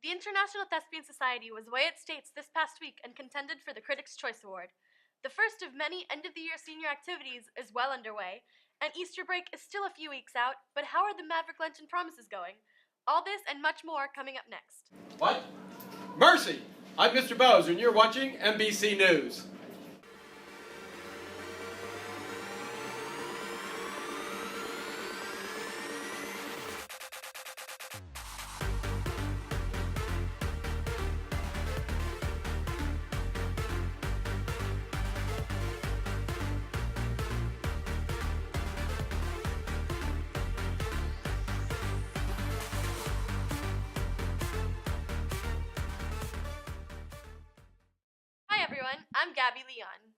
The International Thespian Society was away at States this past week and contended for the Critics' Choice Award. The first of many end-of-the-year senior activities is well underway, and Easter break is still a few weeks out, but how are the Maverick Lenten promises going? All this and much more coming up next. What? Mercy! I'm Mr. Bowes, and you're watching MBC News. Hi everyone, I'm Gabby Leon.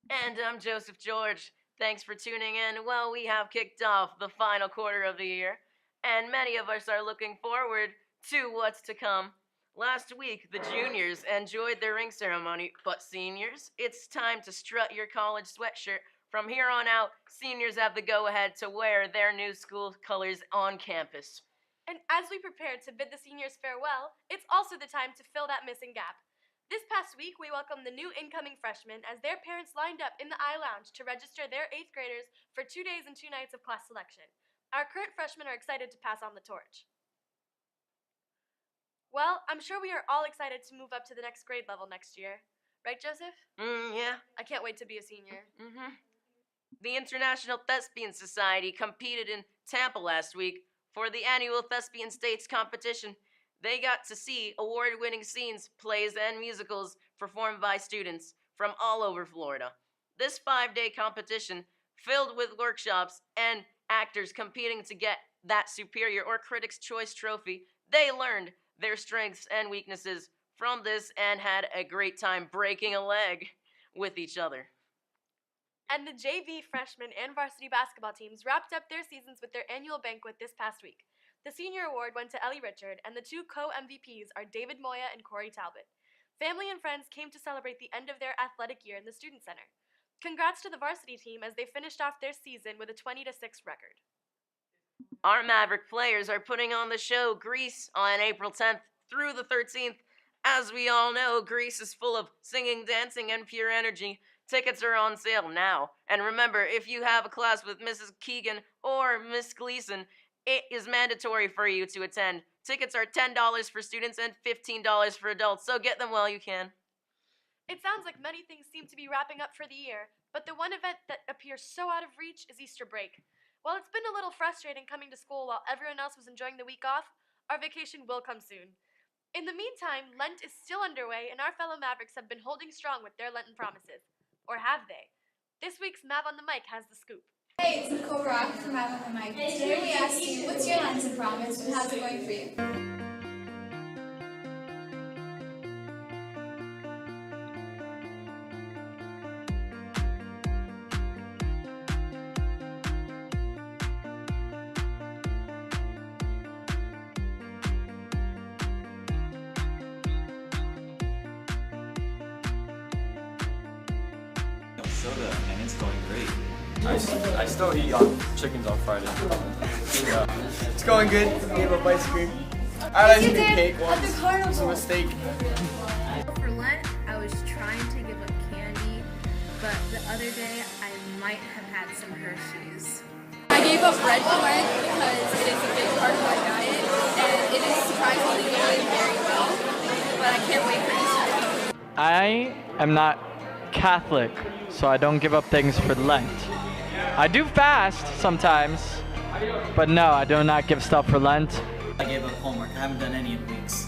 And I'm Joseph George. Thanks for tuning in. Well, we have kicked off the final quarter of the year, and many of us are looking forward to what's to come. Last week, the juniors enjoyed their ring ceremony, but seniors, it's time to strut your college sweatshirt. From here on out, seniors have the go-ahead to wear their new school colors on campus. And as we prepare to bid the seniors farewell, it's also the time to fill that missing gap. This past week, we welcomed the new incoming freshmen as their parents lined up in the I Lounge to register their 8th graders for 2 days and 2 nights of class selection. Our current freshmen are excited to pass on the torch. Well, I'm sure we are all excited to move up to the next grade level next year. Right, Joseph? Yeah. I can't wait to be a senior. The International Thespian Society competed in Tampa last week for the annual Thespian States competition. They got to see award-winning scenes, plays, and musicals performed by students from all over Florida. This 5-day competition, filled with workshops and actors competing to get that Superior or Critics' Choice trophy, they learned their strengths and weaknesses from this and had a great time breaking a leg with each other. And the JV, freshman, and varsity basketball teams wrapped up their seasons with their annual banquet this past week. The senior award went to Ellie Richard, and the 2 co-MVPs are David Moya and Corey Talbot. Family and friends came to celebrate the end of their athletic year in the Student Center. Congrats to the varsity team as they finished off their season with a 20-6 record. Our Maverick players are putting on the show Grease on April 10th through the 13th. As we all know, Grease is full of singing, dancing, and pure energy. Tickets are on sale now. And remember, if you have a class with Mrs. Keegan or Miss Gleason, it is mandatory for you to attend. Tickets are $10 for students and $15 for adults, so get them while you can. It sounds like many things seem to be wrapping up for the year, but the one event that appears so out of reach is Easter break. While it's been a little frustrating coming to school while everyone else was enjoying the week off, our vacation will come soon. In the meantime, Lent is still underway, and our fellow Mavericks have been holding strong with their Lenten promises. Or have they? This week's Mav on the Mic has the scoop. Hey, it's Nicole Rock from Mav on the Mic. Today we asked you, what's your Lenten promise and how's it going for you? Soda, and it's going great. I still eat chickens on Friday. Yeah. It's going good. Gave up ice cream. I had ice cream cake once. It was a mistake. For Lent, I was trying to give up candy, but the other day I might have had some Hershey's. I gave up bread for Lent because it is a big part of my diet, and it is surprisingly going very well, but I can't wait for Easter. I am not Catholic, so I don't give up things for Lent. I do fast sometimes, but no, I do not give stuff for Lent. I gave up homework. I haven't done any in weeks.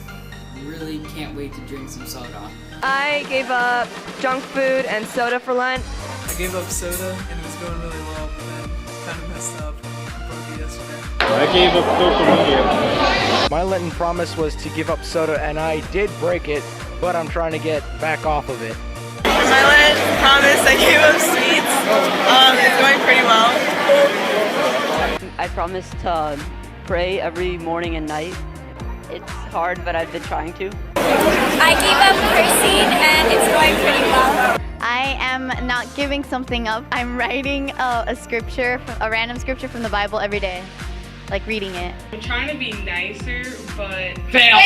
Really can't wait to drink some soda. I gave up junk food and soda for Lent. I gave up soda and it was going really well, but then kind of messed up. Broke it yesterday. I gave up social media. My Lenten promise was to give up soda, and I did break it, but I'm trying to get back off of it. For my Lenten promise, I gave up sweets. It's going pretty well. I promised to pray every morning and night. It's hard, but I've been trying to. I gave up cursing, and it's going pretty well. I am not giving something up. I'm writing a scripture, a random scripture from the Bible every day, like reading it. I'm trying to be nicer, but fail.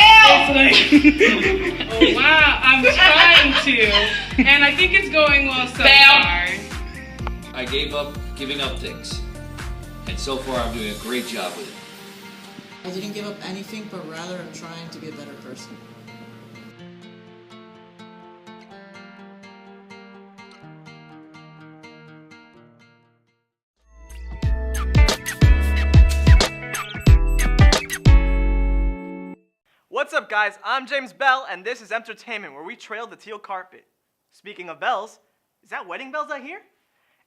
playing. Oh, wow, I'm trying to, and I think it's going well so far. I gave up giving up things, and so far I'm doing a great job with it. I didn't give up anything, but rather I'm trying to be a better person. What's up, guys? I'm James Bell, and this is Entertainment, where we trail the teal carpet. Speaking of bells, is that wedding bells I hear?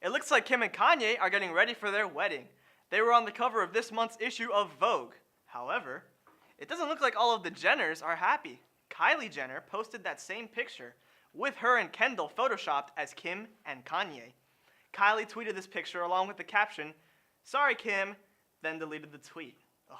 It looks like Kim and Kanye are getting ready for their wedding. They were on the cover of this month's issue of Vogue. However, it doesn't look like all of the Jenners are happy. Kylie Jenner posted that same picture with her and Kendall photoshopped as Kim and Kanye. Kylie tweeted this picture along with the caption, "Sorry, Kim," then deleted the tweet. Ugh.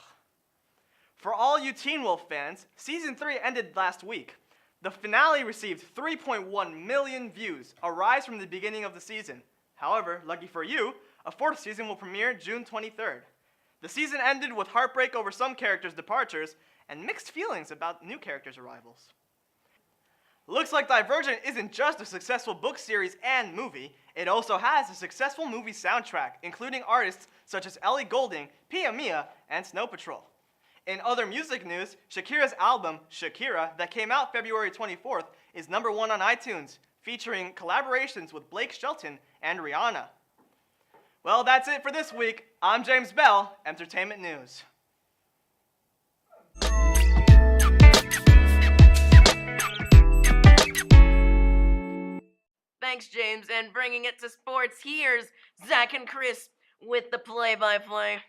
For all you Teen Wolf fans, Season 3 ended last week. The finale received 3.1 million views, a rise from the beginning of the season. However, lucky for you, a fourth season will premiere June 23rd. The season ended with heartbreak over some characters' departures and mixed feelings about new characters' arrivals. Looks like Divergent isn't just a successful book series and movie, it also has a successful movie soundtrack, including artists such as Ellie Goulding, Pia Mia, and Snow Patrol. In other music news, Shakira's album, Shakira, that came out February 24th, is #1 on iTunes, featuring collaborations with Blake Shelton and Rihanna. Well, that's it for this week. I'm James Bell, Entertainment News. Thanks, James, and bringing it to sports, here's Zach and Chris with the play-by-play.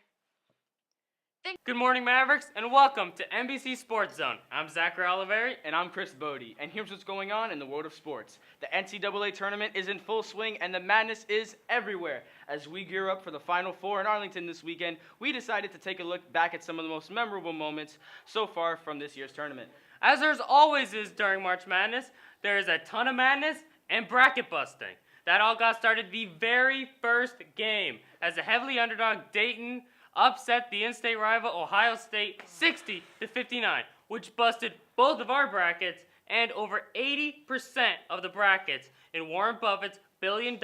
Good morning, Mavericks, and welcome to MBC Sports Zone. I'm Zachary Oliveri. And I'm Chris Bodie, and here's what's going on in the world of sports. The NCAA tournament is in full swing, and the madness is everywhere. As we gear up for the Final Four in Arlington this weekend, we decided to take a look back at some of the most memorable moments so far from this year's tournament. As there's always is during March Madness, there is a ton of madness and bracket busting. That all got started the very first game, as the heavily underdog Dayton upset the in-state rival Ohio State 60-59, which busted both of our brackets and over 80% of the brackets in Warren Buffett's $1 billion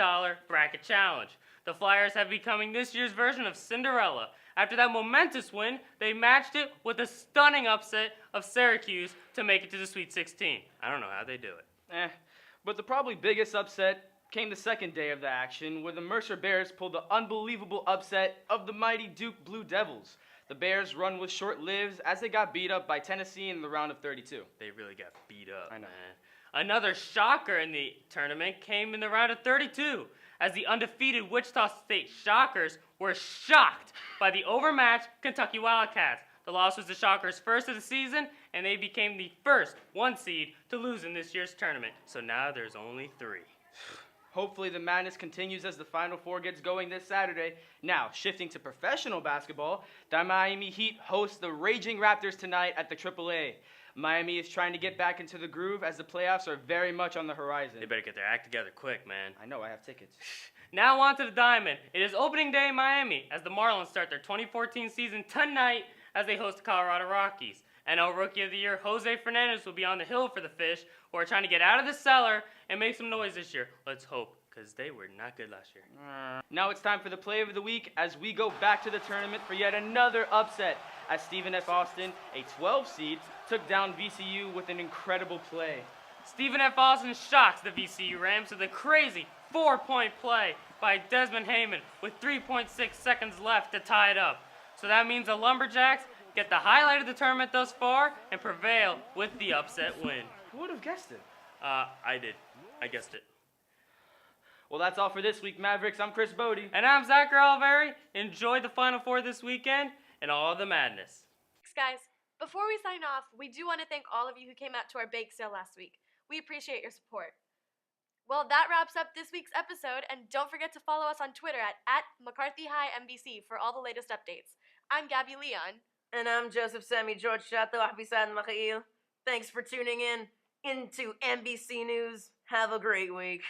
bracket challenge. The Flyers have becoming this year's version of Cinderella. After that momentous win, they matched it with a stunning upset of Syracuse to make it to the Sweet 16. I don't know how they do it. But the probably biggest upset came the second day of the action, where the Mercer Bears pulled the unbelievable upset of the mighty Duke Blue Devils. The Bears' run was short-lived as they got beat up by Tennessee in the round of 32. They really got beat up, I know. Man. Another shocker in the tournament came in the round of 32, as the undefeated Wichita State Shockers were shocked by the overmatched Kentucky Wildcats. The loss was the Shockers' first of the season, and they became the first 1 seed to lose in this year's tournament. So now there's only 3. Hopefully the madness continues as the Final Four gets going this Saturday. Now, shifting to professional basketball, the Miami Heat host the Raging Raptors tonight at the AAA. Miami is trying to get back into the groove as the playoffs are very much on the horizon. They better get their act together quick, man. I know, I have tickets. Now on to the Diamond. It is opening day in Miami as the Marlins start their 2014 season tonight as they host the Colorado Rockies. NL Rookie of the Year Jose Fernandez will be on the hill for the Fish, who are trying to get out of the cellar and make some noise this year. Let's hope, because they were not good last year. Now it's time for the play of the week as we go back to the tournament for yet another upset, as Stephen F. Austin, a 12 seed, took down VCU with an incredible play. Stephen F. Austin shocks the VCU Rams with a crazy 4-point play by Desmond Heyman with 3.6 seconds left to tie it up. So that means the Lumberjacks get the highlight of the tournament thus far and prevail with the upset win. Who would have guessed it? I did. I guessed it. Well, that's all for this week, Mavericks. I'm Chris Bodie. And I'm Zachary Oliveri. Enjoy the Final Four this weekend and all the madness. Thanks, guys. Before we sign off, we do want to thank all of you who came out to our bake sale last week. We appreciate your support. Well, that wraps up this week's episode, and don't forget to follow us on Twitter at McCarthyHighMBC for all the latest updates. I'm Gabby Leon. And I'm Joseph Sammy George Chateau Habisan Makhail. Thanks for tuning in into MBC News. Have a great week.